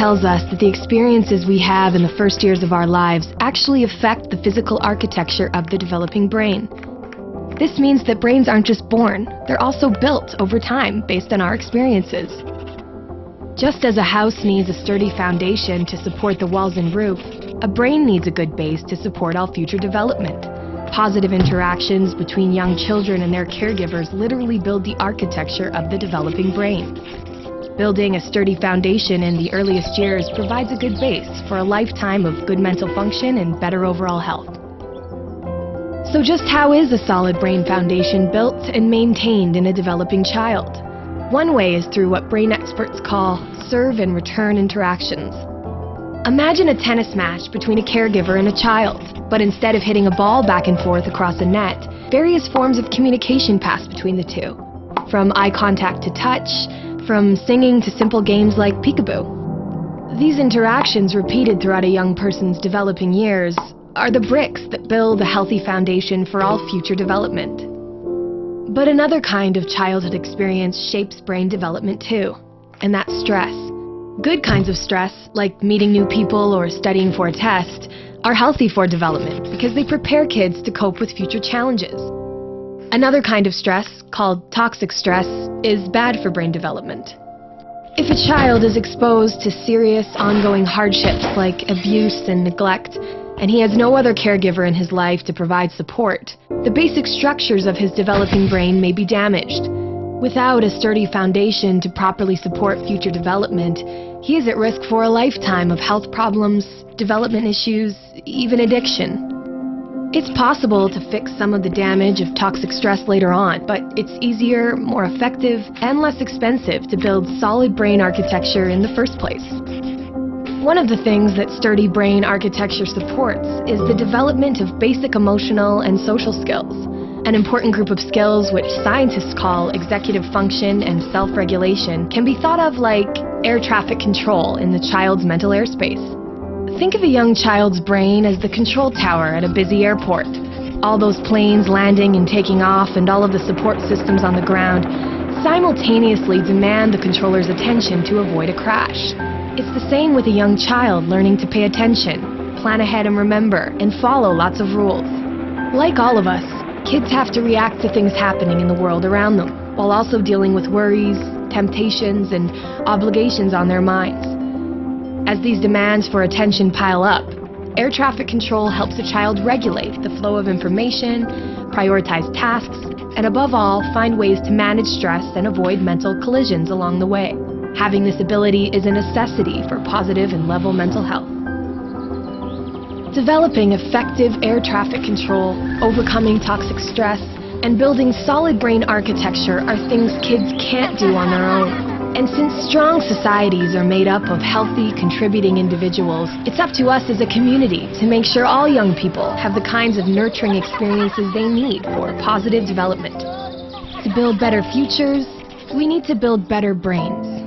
tells us that the experiences we have in the first years of our lives actually affect the physical architecture of the developing brain. This means that brains aren't just born, they're also built over time based on our experiences. Just as a house needs a sturdy foundation to support the walls and roof, a brain needs a good base to support all future development. Positive interactions between young children and their caregivers literally build the architecture of the developing brain. Building a sturdy foundation in the earliest years provides a good base for a lifetime of good mental function and better overall health. So just how is a solid brain foundation built and maintained in a developing child? One way is through what brain experts call serve and return interactions. Imagine a tennis match between a caregiver and a child, but instead of hitting a ball back and forth across a net, various forms of communication pass between the two. From eye contact to touch, from singing to simple games like peekaboo. These interactions, repeated throughout a young person's developing years, are the bricks that build a healthy foundation for all future development. But another kind of childhood experience shapes brain development too, and that's stress. Good kinds of stress, like meeting new people or studying for a test, are healthy for development because they prepare kids to cope with future challenges. Another kind of stress, called toxic stress, is bad for brain development. If a child is exposed to serious ongoing hardships like abuse and neglect, and he has no other caregiver in his life to provide support, the basic structures of his developing brain may be damaged. Without a sturdy foundation to properly support future development, he is at risk for a lifetime of health problems, development issues, even addiction. It's possible to fix some of the damage of toxic stress later on, but it's easier, more effective, and less expensive to build solid brain architecture in the first place. One of the things that sturdy brain architecture supports is the development of basic emotional and social skills, an important group of skills which scientists call executive function and self-regulation can be thought of like air traffic control in the child's mental airspace. Think of a young child's brain as the control tower at a busy airport. All those planes landing and taking off and all of the support systems on the ground simultaneously demand the controller's attention to avoid a crash. It's the same with a young child learning to pay attention, plan ahead and remember, and follow lots of rules. Like all of us, kids have to react to things happening in the world around them, while also dealing with worries, temptations, and obligations on their minds. As these demands for attention pile up, air traffic control helps a child regulate the flow of information, prioritize tasks, and above all, find ways to manage stress and avoid mental collisions along the way. Having this ability is a necessity for positive and level mental health. Developing effective air traffic control, overcoming toxic stress, and building solid brain architecture are things kids can't do on their own. And since strong societies are made up of healthy, contributing individuals, it's up to us as a community to make sure all young people have the kinds of nurturing experiences they need for positive development. To build better futures, we need to build better brains.